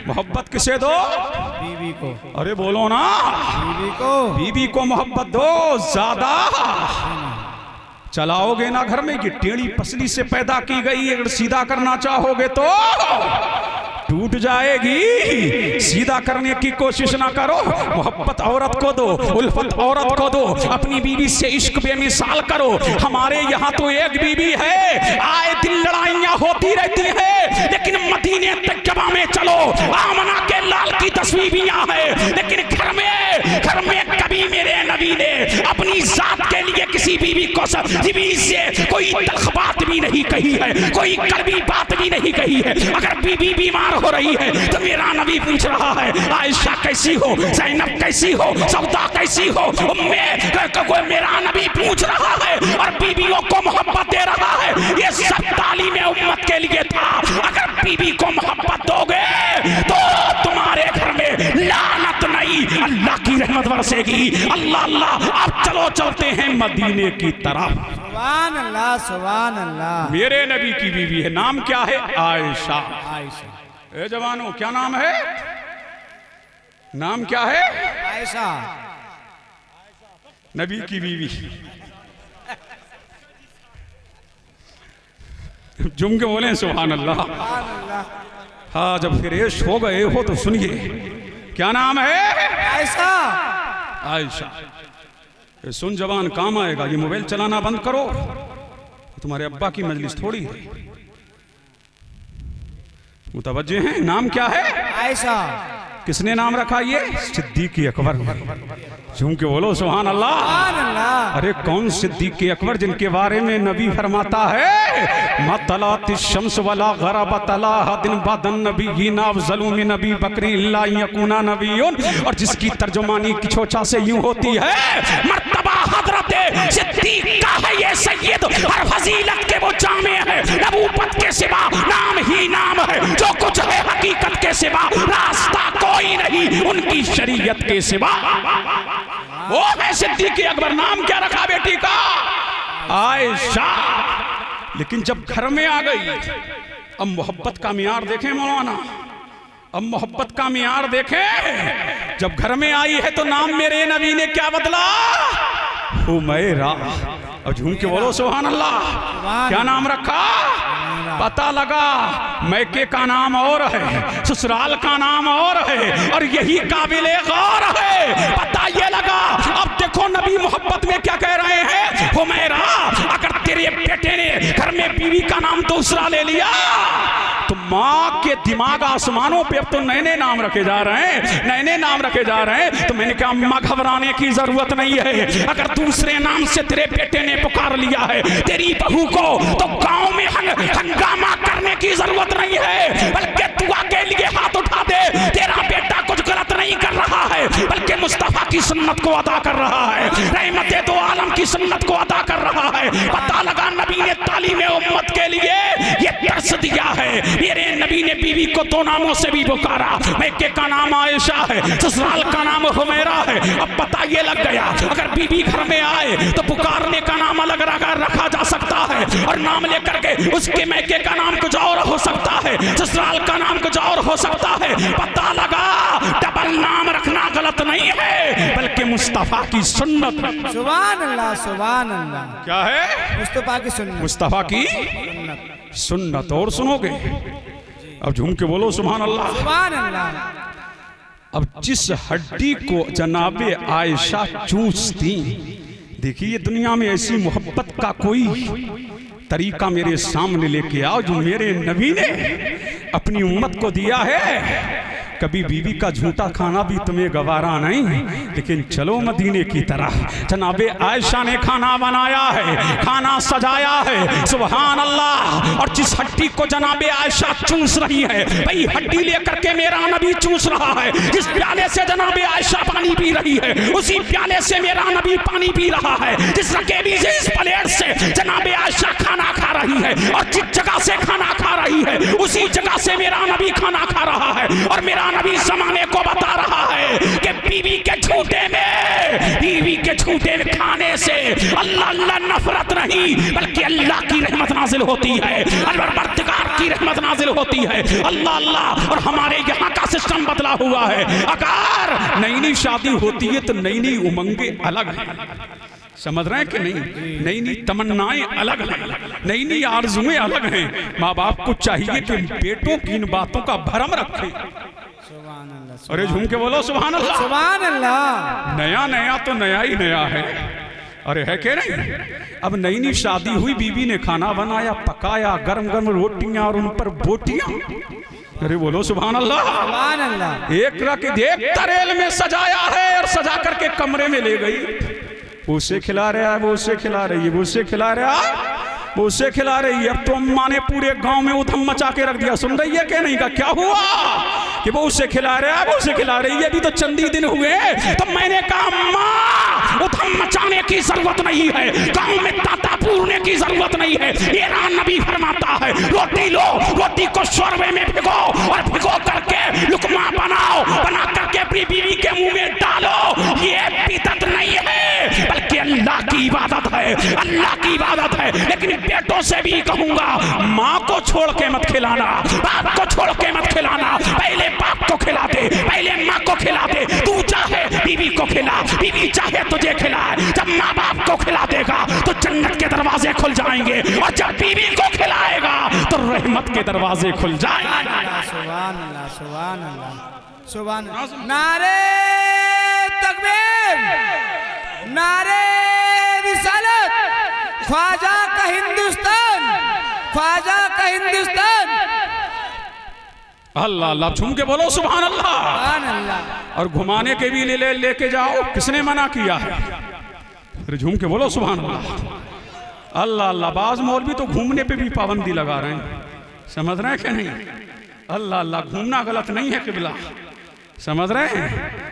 मोहब्बत किसे दो? बीवी को। अरे बोलो ना, बीवी को। बीवी को मोहब्बत दो ज्यादा। चलाओगे ना घर में कि टेढ़ी पसली से पैदा की गई, अगर सीधा करना चाहोगे तो टूट जाएगी। सीधा करने की कोशिश ना करो, मोहब्बत औरत को दो, उल्फत औरत को दो, अपनी बीवी से इश्क बेमिसाल करो। हमारे यहाँ तो एक बीवी है, आए दिन लड़ाइयाँ होती रहती है, लेकिन मदीने तैयबा में चलो, आमना के लाल की तस्वीर भी यहाँ है, लेकिन घर में कभी मेरे नबी ने अपनी जात के लिए किसी बीवी को बीवी से कोई तल्ख बात भी नहीं कही है, कोई कड़वी बात भी नहीं कही है। अगर बीवी बीमार हो रही है तो मेरा नबी पूछ रहा है आयशा कैसी हो, ज़ैनब कैसी हो, सौदा कैसी हो। मेरा नबी पूछ रहा है और बीवियों को मोहब्बत दे रहा है। ये सब तालीम उम्मत के लिए था। अगर बीवी को मोहब्बत दोगे तो तुम्हारे घर में लानत नहीं, अल्लाह की रहमत बरसेगी। अल्लाह अल्लाह। अब चलो चलते हैं मदीने की तरफ। सुभान अल्लाह, सुभान अल्लाह। मेरे नबी की बीवी है, नाम क्या है? आयशा। आयशा। ए जवानों क्या नाम है? नाम क्या है? आयशा। नबी की बीवी। जुम के बोले सुभान अल्लाह। हाँ जब फ्रेश हो गए हो तो सुनिए क्या नाम है? आयशा। आयशा। सुन जवान काम आएगा, ये मोबाइल चलाना बंद करो, तुम्हारे अब्बा की मजलिस थोड़ी है। मुतवज्जे हैं? नाम क्या है? आयशा। किसने नाम रखा ये? सिद्दीक अकबर। झूम के बोलो सुभान अल्लाह। सुभान अल्लाह। अरे कौन सिद्दीक अकबर जिनके बारे में नबी फरमाता है मतलात शम्स वला गरबत लहा दिन बदन नबीयीन अफज़लु मिन नबी बकरी इल्ला यकुना नबियुन। और जिसकी तर्जुमानी किछोचा से यूं होती है मर्तबा हजरत सिद्दीक का है ये सैयद और फजीलत के वो जामे है। नबूवत के सिवा नाम ही नाम है, जो कुछ है हकीकत के सिवा रास्ता कोई नहीं उनकी शरीयत के सिवा। वो है सिद्दीक अकबर। नाम क्या रखा बेटी का? आयशा। लेकिन जब घर में आ गई, अब मोहब्बत का मियार देखें मौलाना, अब मोहब्बत का मियार देखें। जब घर में आई है तो नाम मेरे नबी ने क्या बदला? हुमैरा। अब झूम के बोलो सुभान अल्लाह। क्या नाम रखा? पता लगा मैके का नाम और है, ससुराल का नाम और है, और यही काबिले गौर है। पता ये लगा। अब देखो नबी मोहब्बत में क्या कह रहे हैं? हुमैरा, अगर तेरे बेटे ने घर में बीवी का नाम दूसरा ले लिया तो माँ के दिमाग आसमानों पे अब तो नए नए नाम रखे जा रहे हैं, नए नए नाम रखे जा रहे हैं। तो मैंने कहा अम्मा घबराने की जरूरत नहीं है। अगर दूसरे नाम से तेरे बेटे ने पुकार लिया है तेरी बहू को तो गांव में हंगामा करने की जरूरत नहीं है, बल्कि तू के लिए हाथ उठा दे। तेरा बेटा कुछ गलत नहीं कर रहा है, बल्कि मुस्तफा की सुन्नत को अदा कर रहा है, रहमत दो आलम की सुन्नत को अदा कर रहा है। पता लगा नबी ने तालीम उम्मत के लिए ये दर्स दिया है। मेरे नबी ने बीवी को दो नामों से भी पुकारा। मैके का नाम आयशा है, ससुराल का नाम हुमैरा है। अब पता ये लग गया अगर बीवी घर में आए तो पुकारने का नाम अलग रखा जा सकता है, और नाम लेकर के उसके मैके का नाम कुछ और हो सकता है, ससुराल का नाम कुछ और हो सकता है। पता लगा डबल नाम रखना गलत नहीं है, बल्कि मुस्तफा की सुन्नत। सुभान अल्लाह, सुभान अल्लाह। क्या है? मुस्तफा की सुन्नत। मुस्तफा की सुन्नत। और सुनोगे? अब झूम के बोलो सुभान अल्लाह। सुभान अल्लाह। अब जिस हड्डी को जनाबे आयशा चूसती, देखिए दुनिया में ऐसी मोहब्बत का कोई तरीका मेरे सामने लेके आओ जो मेरे नबी ने अपनी उम्मत को दिया है। कभी बीवी का झूठा खाना भी तुम्हें गवारा नहीं, लेकिन चलो मदीने की तरह। जनाबे आयशा ने खाना बनाया है, खाना सजाया है, सुभान अल्लाह। और जिस हड्डी को जनाबे आयशा चूस रही है, भाई हड्डी लेकर के मेरा नबी चूस रहा है। जिस प्याले से जनाबे आयशा पानी पी रही है, उसी प्याले से मेरा नबी पानी पी रहा है। जिस रकेबी से, इस प्लेट से जनाबे आयशा खाना खा रही है, और जिस जगह से खाना खा रही है उसी जगह से मेरा नबी खाना खा रहा है। और मेरा नबी जमाने को बता रहा है कि बीवी के झूठे में खाने से अल्लाह अल्लाह नफरत नहीं, बल्कि अल्लाह की रहमत नाजिल होती है, परवरदिगार की रहमत नाजिल होती है। अल्लाह अल्लाह। और हमारे यहाँ का सिस्टम बदला हुआ है। अगर नई नई शादी होती है तो नई नई उमंगे अलग है, समझ रहे हैं कि नहीं? नई नई तमन्नाएं अलग हैं, नई नई आरज़ुएं अलग हैं। माँ बाप को चाहिए कि बेटों की इन बातों का भरम रखें। अरे झूम के बोलो सुभान अल्लाह। सुभान अल्लाह। नया नया तो नया ही नया है। अरे है कि नहीं? अब नई नई शादी हुई, बीवी ने खाना बनाया, पकाया, गरम गरम रोटियां और उन पर बोटियां। अरे बोलो सुभान अल्लाह। सुभान अल्लाह। एक एक तरेल में सजाया है और सजा करके कमरे में ले गई। उसे खिला रहा है, वो उसे खिला रही है, वो उसे खिला रहा है, वो उसे खिला रही है। अब तो अम्मा ने पूरे गांव में उधम मचा के रख दिया। सुन रही है कि नहीं? का क्या हुआ कि वो उसे खिला रहा है, वो उसे खिला रही है। अभी तो चंद ही दिन हुए। तो मैंने कहा अम्मा उधम मचाने की जरूरत नहीं है, गांव में ताता पूरने की जरूरत नहीं है। मेरा नबी फरमाता है रोटी लो, रोटी को शोरबे में भिगो और भिगो करके लुकमा बनाओ, बना करके अपनी बीवी के मुंह में डालो। ये बिदअत नहीं है, बल्कि अल्लाह की इबादत है, अल्लाह की इबादत है। लेकिन बेटों से भी कहूंगा माँ को छोड़ के मत खिलाना, बाप को छोड़ के मत खिलाना। पहले बाप को खिला दे, पहले माँ को खिला दे। तू चाहे बीवी को खिला, बीवी चाहे तुझे खिलाए। जब माँ बाप को खिला देगा तो जन्नत के दरवाजे खुल जाएंगे, और जब बीवी को खिलाएगा तो रहमत के दरवाजे खुल जाएंगे। सुभान अल्लाह, सुभान अल्लाह, सुभान अल्लाह। नारे तकबीर, नारे रिसालत, ख्वाजा का हिंदुस्तान, ख्वाजा का हिंदुस्तान। अल्लाह अल्लाह, झूम के बोलो सुभान अल्लाह। सुभान अल्लाह। और घुमाने के भी लेके जाओ, किसने मना किया है? फिर झूम के बोलो सुभान अल्लाह। अल्लाह अल्लाह, बाज मौलवी तो घूमने पे भी पाबंदी लगा रहे हैं, समझ रहे हैं कि नहीं? अल्लाह अल्लाह, घूमना गलत नहीं है किबला, समझ रहे हैं?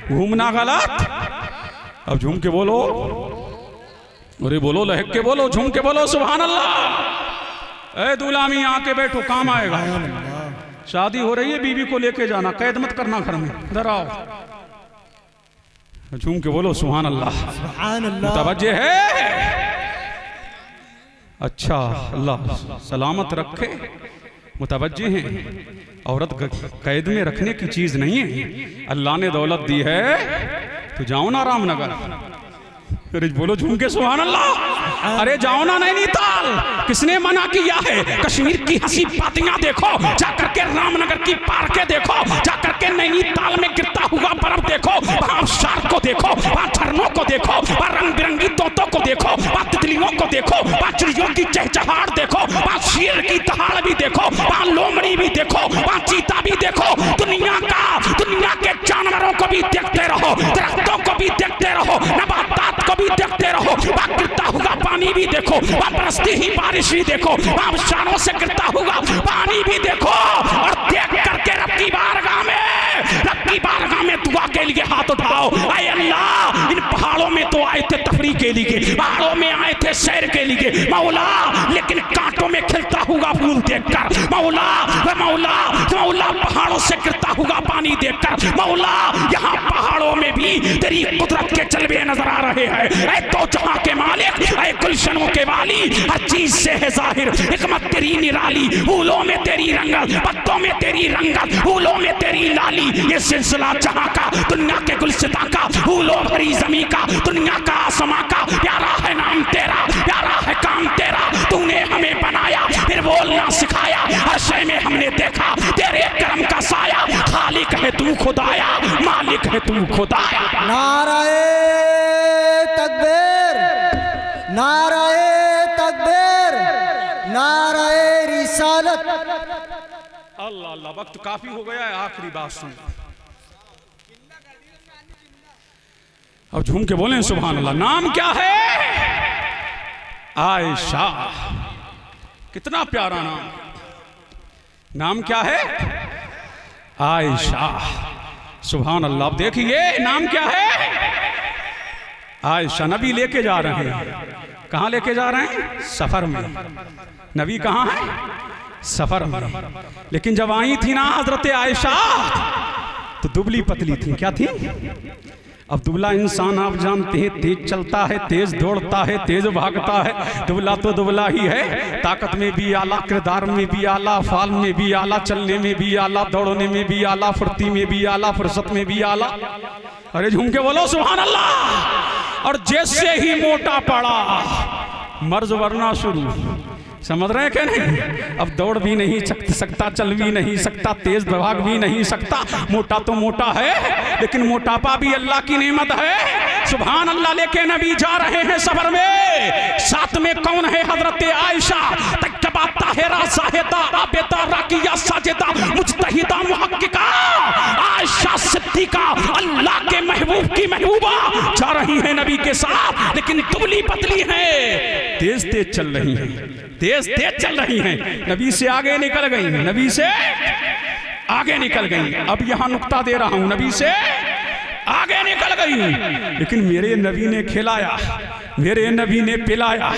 घूमना गलत। अब झूम के बोलो, अरे बोलो, लहक के बोलो, झूम के बोलो सुभान अल्लाह। ए दुलामी आके बैठो, काम आएगा। शादी हो रही है, बीवी को लेके जाना, कैद मत करना घर में, इधर आओ। झूम के बोलो सुभान अल्लाह। सुभान अल्लाह। मुतवज्जे है। अच्छा, अल्लाह सलामत रखे। मुतवज्जे हैं, औरत कैद में रखने की चीज नहीं है। अल्लाह ने दौलत दी है तो जाओ ना रामनगर, अरे बोलो झूम के सुभान अल्लाह। अरे जाओ ना नैनीताल, किसने मना किया है? कश्मीर की हंसी पातियां देखो, जाकर के रामनगर की पार्कें देखो, जाकर के नैनीताल में गिरता हुआ बर्फ देखो, वहां शार्क को देखो, वहां झरनों को देखो, वहां रंग बिरंगी तोतों को देखो, वहां तितलियों को देखो, वहां चिड़ियों की चहचहाट देखो, वहां शेर की दहाड़ भी देखो, वहां लोमड़ी भी देखो, वहां चीता भी देखो। दुनिया के जानवरों को भी देखते रहो, दरख्तों को भी देखते रहो, नबातात को भी देखते रहो, वहां गिरता हुआ पानी भी देखो, वहां बरसती ही बारिश भी देखो, वहां शानों से गिरता हुआ पानी भी देखो। और देख करके रब की बारगाह में दुआ के लिए हाथ उठाओ। ऐ अल्लाह, इन पहाड़ों में तो आए थे तफरीह के लिए, पहाड़ों में आए थे सैर के लिए मौला, लेकिन कांटों में खिलता हुआ फूल देखकर मौला, मौला पहाड़ों से गिरता हुआ पानी देखकर मौला, यहाँ पहाड़ों में भी तेरी कुदरत के जलवे नजर आ रहे हैं। ऐ तो जहां के मालिक, ऐ गुलशनों के वाली, हर चीज से है जाहिर हिकमत तेरी निराली, फूलों में तेरी रंगत, पत्तों में तेरी रंगत, फूलों में तेरी लाली। ये सिलसिला जहां का, दुनिया के गुलसिता का, फूलों भरी जमी का, दुनिया का आसमां का, प्यारा है नाम तेरा, प्यारा है काम तेरा। तूने हमें बनाया, फिर बोलना सिखाया, हर शय में हमने देखा तेरे करम का साया। खालिक है तू खुदाया, मालिक है तू खुदाया। नाराए तकबीर, नाराए तकबीर, नाराए रिसालत। अल्लाह अल्लाह, वक्त काफी हो गया है, आखिरी बात सुन। अब झूम के बोलें सुभान अल्लाह। नाम क्या है? आयशा। कितना प्यारा नाम। नाम क्या है? आयशा। सुभान अल्लाह। अब देखिए नाम क्या है? आयशा। नबी लेके जा रहे हैं, कहाँ लेके जा रहे हैं? सफर में। नबी कहाँ है? सफर में। लेकिन जब आई थी ना हजरत आयशा, तो दुबली पतली थी। क्या थी? अब दुबला इंसान आप जानते हैं, तेज चलता है, तेज दौड़ता है, तेज भागता है। दुबला तो दुबला ही है, ताकत में भी आला, किरदार में भी आला, फाल में भी आला, चलने में भी आला, दौड़ने में भी आला, फुर्ती में भी आला, फुर्सत में भी आला। अरे झूम के बोलो सुभान अल्लाह। और जैसे ही मोटा पड़ा, मर्ज वरना शुरू। समझ रहे हैं क्या? नहीं, अब दौड़ भी नहीं सकता, चल भी नहीं सकता, तेज भाग भी नहीं सकता। मोटा तो मोटा है, लेकिन मोटापा भी अल्लाह की नेमत है। सुभान अल्लाह। लेके नबी जा रहे हैं सफर में, साथ में कौन है? हजरत आयशा। तकबा ताहिरा साहिदा आबिदा राकिया साजिदा मुजतहिदा मुहक्किका आयशा सिद्दीका, अल्लाह के महबूब की महबूबा जा रही है नबी के साथ, लेकिन दुबली पतली है, तेज तेज चल रही है, तेज तेज चल रही हैं। नबी से आगे निकल गई, नबी से आगे निकल गई। अब यहां नुक्ता दे रहा हूं, नबी से आगे निकल गई, लेकिन मेरे नबी ने खिलाया, मेरे नबी ने पिलाया,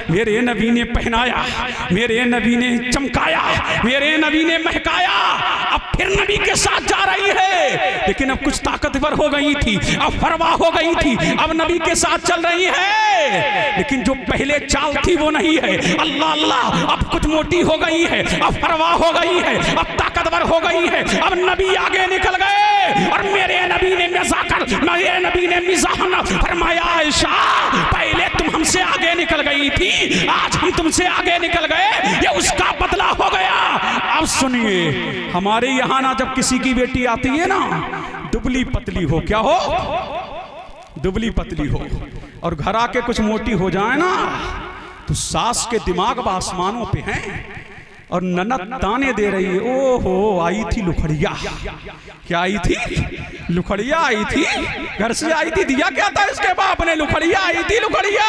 मेरे नबी ने पहनाया, मेरे नबी ने चमकाया, मेरे नबी ने महकाया। अब फिर नबी के साथ जा रही है, लेकिन अब कुछ ताकतवर हो गई थी, अब फरवा हो गई थी, अब नबी के साथ चल रही है, लेकिन जो पहले चाल थी वो नहीं है। अल्लाह अल्लाह, अब कुछ मोटी हो गई है, अब फरवा हो गई है, अब ताकतवर हो गई है। अब नबी आगे निकल गए और मेरे नबी ने मिजाहन फरमाया, आयशा पहले तुम हमसे आगे निकल गई थी, आज हम तुमसे आगे निकल गए, ये उसका बदला हो गया। अब सुनिए, हमारे यहाँ ना जब किसी की बेटी आती है ना, दुबली पतली हो, क्या हो? दुबली पतली हो, और घर आके कुछ मोटी हो जाए ना, तो सास के दिमाग आसमानों पे हैं, और ननद ताने दे रही है। ओहो, आई थी लुखड़िया। क्या आई थी? लुखड़िया आई थी, घर से आई थी। दिया क्या था इसके बाप ने? लुखड़िया आई थी, लुखड़िया।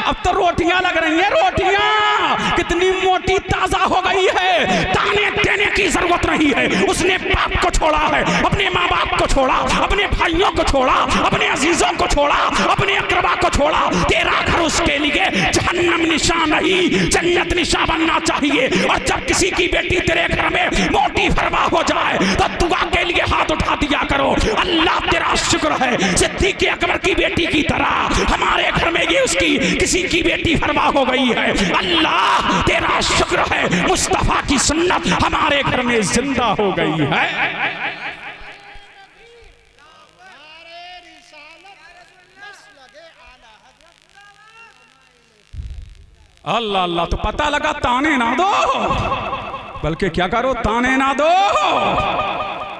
अब तो रोटियां लग रही हैं, रोटियां। कितनी मोटी ताजा हो गई है, ताने देने की जरूरत नहीं है। उसने बाप को छोड़ा है, अपने माँ बाप को छोड़ा, अपने भाइयों को छोड़ा, अपने अजीजों को छोड़ा, अपने अकरबा को छोड़ा। तेरा घर उसके लिए जहन्नम निशान नहीं, जन्नत निशान बनना चाहिए। और जब किसी की बेटी तेरे घर में मोटी फरमा हो जाए तो दुआ के लिए हाथ उठा दिया करो। अल्लाह तेरा शुक्र है, सिद्दीक़ अकबर की बेटी की तरह हमारे घर में ये उसकी किसी की बेटी फरमा हो गई है। अल्लाह तेरा शुक्र है, मुस्तफा की सुन्नत हमारे घर में जिंदा हो गई है। अल्लाह अल्लाह, तो पता लगा ताने ना दो, बल्कि क्या करो, ताने ना दो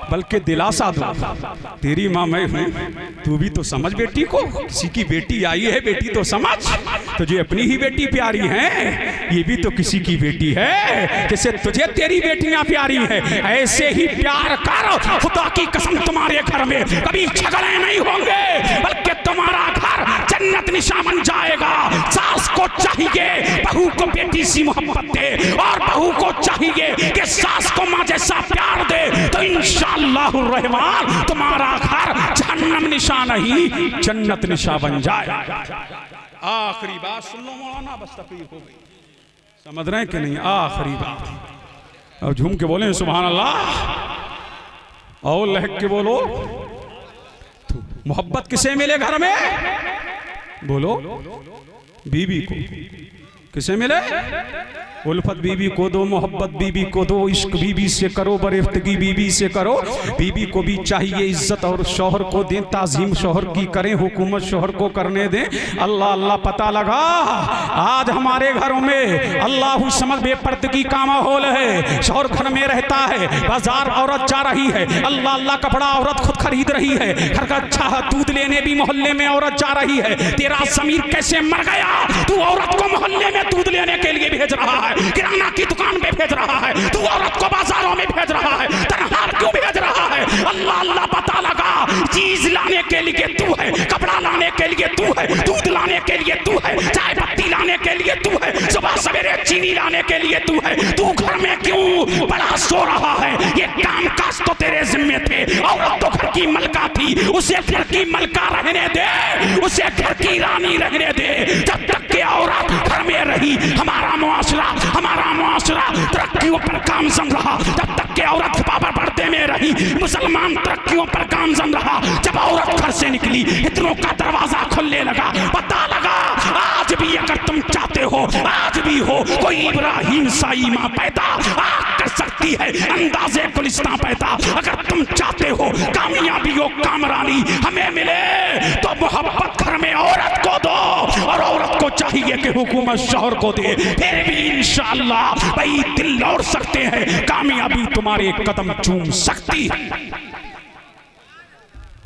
बल्कि दिलासा दो। तेरी माँ मैं हूँ, तू भी तो समझ बेटी को। किसी की बेटी आई है, बेटी तो समझ। तुझे अपनी ही बेटी प्यारी है, ये भी तो किसी की बेटी है। जैसे तुझे तेरी बेटियां प्यारी है, ऐसे ही प्यार कर। खुदा की कसम तुम्हारे घर में कभी झगड़े नहीं होंगे, बल्कि तुम्हारा घर जन्नत निशान बन जाएगा। सास को चाहिए बहू को बेटी सी मोहब्बत दे, और बहू को चाहिए कि सास को माँ जैसा प्यार दे। तो इंशाअल्लाहुर रहमान तुम्हारा घर जहन्नम निशान नहीं, जन्नत निशान बन जाए। आखिरी बात सुन लो मौलाना, बस तकलीफ हो गई। समझ रहे हैं कि नहीं? आखिरी बात, और झूम के बोले सुभान अल्लाह, और लहक के बोलो। मोहब्बत किसे मिले घर में? बोलो, बीबी को। किसे मिले? उल्फत बीबी को दो, मोहब्बत बीबी को दो, इश्क बीबी से करो, बरेफ्तगी बीबी से करो। बीबी को भी चाहिए इज्जत, और शौहर को दें ताजीम, शौहर की करें हुकूमत, शौहर को करने दें। अल्लाह अल्लाह, पता लगा आज हमारे घरों में अल्लाह समझ बेपर्दगी का माहौल है। शौहर घर में रहता है, बाजार औरत जा रही है, अल्लाह अल्लाह कपड़ा औरत खुद खरीद रही है, घर का अच्छा दूध लेने भी मोहल्ले में औरत जा रही है। तेरा ज़मीर कैसे मर गया? तू औरत को मोहल्ले में दूध लेने के लिए भेज रहा है, किराना की दुकान पे भेज रहा है, तू औरत को बाजारों में भेज रहा है, तनहार क्यों भेज रहा है? अल्लाह अल्लाह, पता लगा चीज लाने के लिए तू है, कपड़ा लाने के लिए तू है, दूध लाने के लिए तू है, चाय पत्ती लाने के लिए तू है, सुबह सवेरे चीनी लाने के लिए तू है। तू घर में क्यों बड़ा सो रहा है? ये काम काज तो तेरे जिम्मे थे। औरत तो घर की मलका थी, उसे घर की मलका रहने दे, उसे घर की रानी रहने दे। जब तक के औरत घर में रही, हमारा मुआशरा तरक्कियों पर गामजन रहा। जब तक के औरत बाबर पर्दे में रही, मुसलमान तरक्कियों पर गामजन रहा। जब औरत घर से निकली, इतनों का दरवाजा खुलने लगा। पता लगा आज भी अगर तुम चाहते हो, आज भी हो कोई इब्राहिम सा ईमान पैदा कर सकती है, अंदाजे गुलिस्तां पैदा। अगर तुम चाहते हो कामयाबी हो, कामरानी हमें मिले, तो मोहब्बत घर में औरत को दो, और औरत को चाहिए कि हुकूमत शौहर को दे। फिर भी इंशाअल्लाह भाई दिल लौट सकते हैं, कामयाबी तुम्हारे कदम चूम सकती है।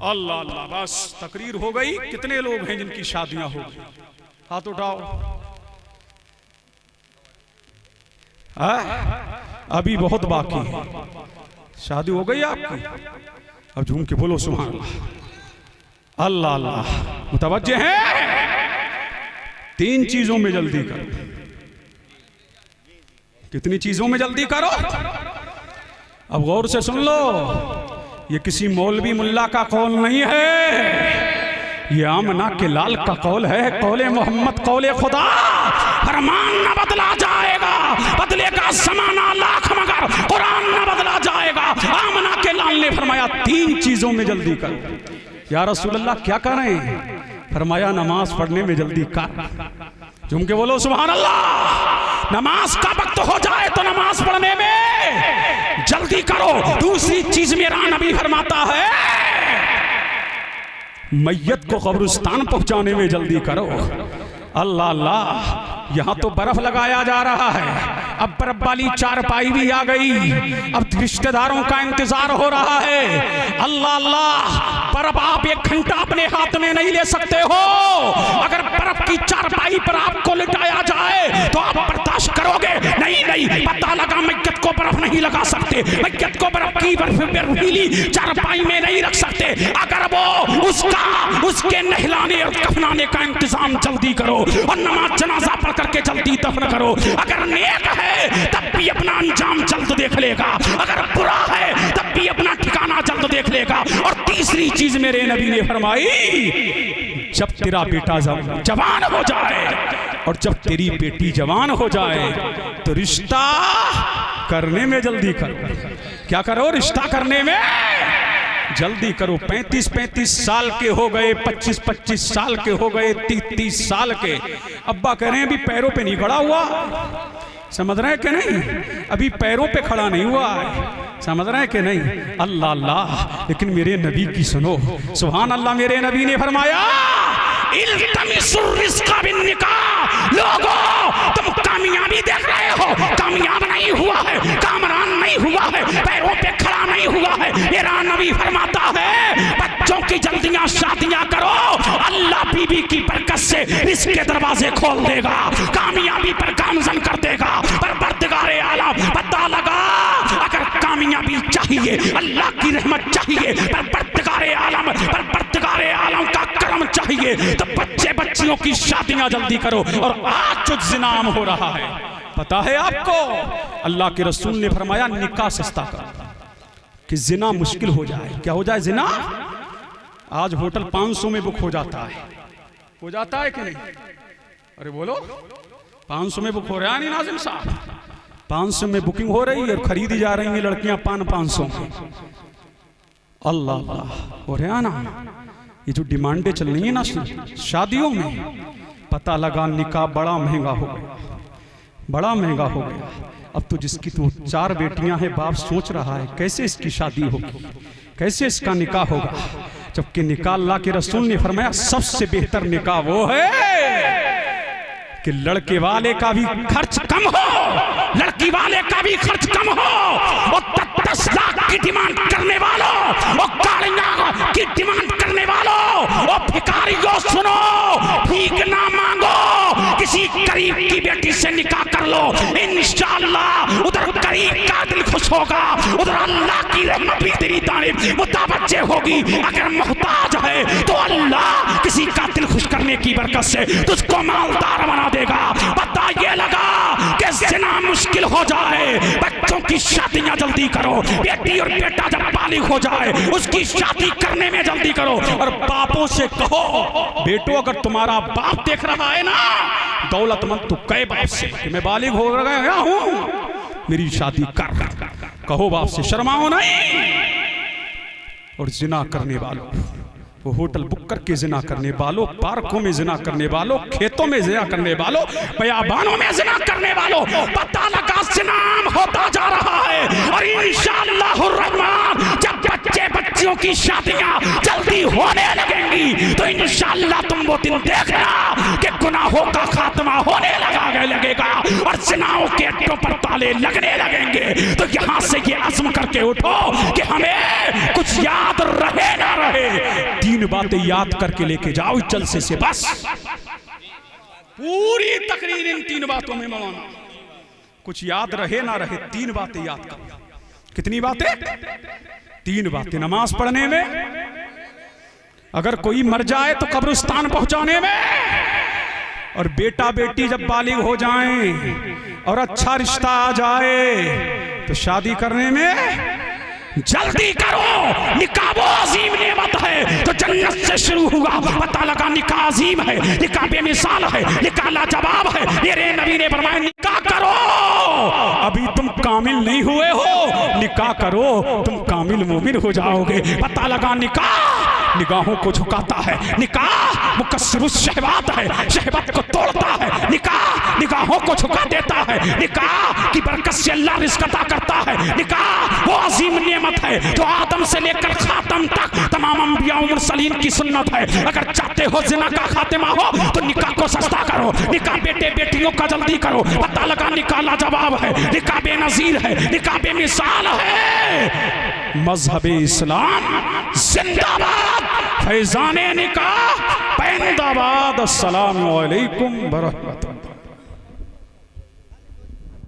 अल्लाह अल्लाह, बस तकरीर हो गई। कितने लोग हैं जिनकी शादियां हो गई? हाथ उठाओ। अभी बहुत बाकी है। शादी हो गई आपकी? अब झूम के बोलो सुभान अल्लाह। अल्लाह अल्लाह, मुतवज्जे हैं? 3 चीजों में जल्दी करो। कितनी चीजों में जल्दी करो? अब गौर से सुन लो, ये किसी मौलवी मुल्ला का कौल नहीं है, ये आमना के लाल का कौल है। कौले मोहम्मद, कौले खुदा। फरमान न बदला जाएगा, बदलेगा ज़माना लाख मगर कुरान न बदला जाएगा। आमना के लाल ने फरमाया 3 चीजों में जल्दी करो। या रसूल अल्लाह क्या कर रहे हैं? फरमाया नमाज पढ़ने में जल्दी कर। झूम के बोलो सुभान अल्लाह। नमाज का वक्त हो जाए तो नमाज पढ़ने में जल्दी करो। दूसरी चीज मेरा नबी फरमाता है, मैयत को कब्रिस्तान पहुंचाने में जल्दी करो। अल्लाह अल्लाह, यहां तो बर्फ लगाया जा रहा है, अब बर्फ वाली चारपाई भी आ गई, अब रिश्तेदारों का इंतजार हो रहा है। अल्लाह अल्लाह, बर्फ आप 1 घंटा अपने हाथ में नहीं ले सकते हो। अगर बर्फ की चारपाई पर आपको लिटाया जाए तो आप बर्दाश्त करोगे? नहीं नहीं, पता लगा मैयत को बर्फ नहीं लगा सकते, मैयत को बर्फ की बर्फीली चारपाई में नहीं रख सकते। अगर वो उसके नहलाने और कफनाने का इंतजाम जल्दी करो और नमाज जनाजा पढ़ करके जल्दी दफन करो। अगर नेक है तब भी अपना अंजाम जल्द देख लेगा, अगर बुरा है तब भी अपना ठिकाना जल्द देख लेगा। और तीसरी चीज मेरे नबी ने फरमाई, जब तेरा बेटा जवान हो जाए और जब तेरी बेटी जवान हो जाए तो रिश्ता करने में जल्दी करो। क्या करो? रिश्ता करने में जल्दी करो। 35-35 साल के हो गए, 25-25 साल के हो गए, 30-30 साल के। अब्बा कह रहे हैं अभी पैरों पे नहीं खड़ा हुआ, समझ रहे हैं कि नहीं? अभी पैरों पे खड़ा नहीं हुआ है, समझ रहे हैं कि नहीं? अल्लाह अल्लाह, लेकिन मेरे नबी की सुनो, सुभान अल्लाह। मेरे नबी ने फरमाया, लोगों तुम कामयाबी देख रहे हो, कामयाब नहीं हुआ है, कामरान नहीं हुआ है, पैरों पे खड़ा नहीं हुआ है। मेरा नबी फरमाता है, बच्चों की जल्दियां शादियां करो, अल्लाह बीबी की बरकत से रिस्क के दरवाजे खोल देगा, कामयाबी पर गामजन कर देगा। परवरदिगारे आलम, पता लगा अगर कामयाबी चाहिए, अल्लाह की रहमत चाहिए, परवरदिगारे आलम का करम चाहिए, तो बच्चे बच्चियों की शादियां जल्दी करो। और आज जो जिनाम हो रहा है, पता है आपको, अल्लाह के रसूल ने फरमाया निकाह सस्ता करो कि जिना मुश्किल हो जाए। क्या हो जाए? जिना। आज होटल 500 में बुक हो जाता है, हो जाता है कि नहीं? अरे बोलो, 500 में बुक हो रहा है नहीं नाजिम साहब? 500 में बुकिंग हो रही है और खरीदी जा रही है लड़कियां 500 में। अल्लाह अल्लाह हो रहा ना, ये जो डिमांडें चल रही है ना शादियों में, पता लगा निकाह बड़ा महंगा हो गया, बड़ा महंगा हो गया। अब तो जिसकी तो 4 बेटियां हैं, बाप सोच रहा है कैसे इसकी शादी होगी, कैसे इसका निकाह होगा। जबकि निकाह अल्लाह के रसूल ने फरमाया सबसे बेहतर निकाह वो है कि लड़के वाले का भी खर्च कम हो, लड़की वाले का भी खर्च कम हो। और 10 लाख की डिमांड करने वालों और गाड़ियां की डिमांड करने वालों और भिखारियों, सुनो, भीख ना मांगो, किसी गरीब की बेटी से निकाह कर लो, इंशाअल्लाह उधर गरीब का दिल खुश होगा, उधर अल्लाह की रहमत भी तेरी तारीफ मुतवज्जे होगी। अगर मोहताज है तो अल्लाह किसी का दिल खुश करने की बरकत से तुझको मालदार बना देगा। पता ये लगा कि ज़िना मुश्किल हो जाए, बच्चों की शादियां जल्दी करो, बेटी और बेटा जब बालिग हो जाए उसकी शादी करने में जल्दी करो। और बापों से कहो, बेटो अगर तुम्हारा बाप देख रहा है ना दौलतमंद, तो कहे बाप से कि मैं बालिग हो गया हूं, मेरी शादी कर। कहो बाप से, शर्माओ नहीं। और जिना करने वालों, वो होटल बुक करके जिना करने वालों, पार्कों में जिना करने वालों, खेतों में जिना करने वालों, बयाबानों में जिना करने वालों, पता लगा जिनाम होता जा रहा है। और इंशाअल्लाह रहमान जब बच्चे बच्चियों की शादियां जल्दी होने लगेंगी तो इंशाअल्लाह तुम वो दिन देखना कि गुनाहों का खात्मा होने लगेगा और जिनाओं के अड्डों पर ताले लगने लगेंगे। तो यहाँ से ये अज़्म करके उठो कि हमें कुछ याद रहे ना रहे, 3 बातें याद करके लेके जाओ जलसे से। बस पूरी तकरीर इन 3 बातों में मौलाना, कुछ याद रहे ना रहे, 3 बातें याद करो। कितनी बातें? 3 बातें। नमाज पढ़ने में, अगर कोई मर जाए तो कब्रिस्तान पहुंचाने में, और बेटा बेटी जब बालिग हो जाएं और अच्छा रिश्ता आ जाए तो शादी करने में जल्दी करो। निकाह वो अजीम नेमत है जो जन्नत से शुरू हुआ। पता लगा निकाह अजीम है, निकाह बेमिसाल है, निकाह लाजवाब है। मेरे नबी ने फरमाया निकाह करो, अभी तुम कामिल नहीं हुए हो, निकाह करो, तुम कामिल मोमिन हो जाओगे। पता लगा निकाह निगाहों को झुकाता है, निकाह मुकस्सिरुस शहवात है, शहवत को तोड़ता है, निकाह निगाहों को झुका देता है, निकाह की बरकत से अल्लाह रिज़्क़ अता करता है, निकाह वो अजीम नेमत है जो आदम से लेकर खातम तक तमाम अंबिया और मुरसलीन की सुन्नत है। अगर चाहते हो जिना का खातिमा हो तो निकाह को सस्ता करो, निकाह बेटे बेटियों का जल्दी करो, पता लगा निकाह लाजवाब है, निकाह बेनज़ीर है, निकाह बेमिसाल है। मज़हब-ए इस्लाम जिंदाबाद, फैज़ान-ए निकाह पैंदाबाद। अस्सलामु अलैकुम व रहमतुल्लाह।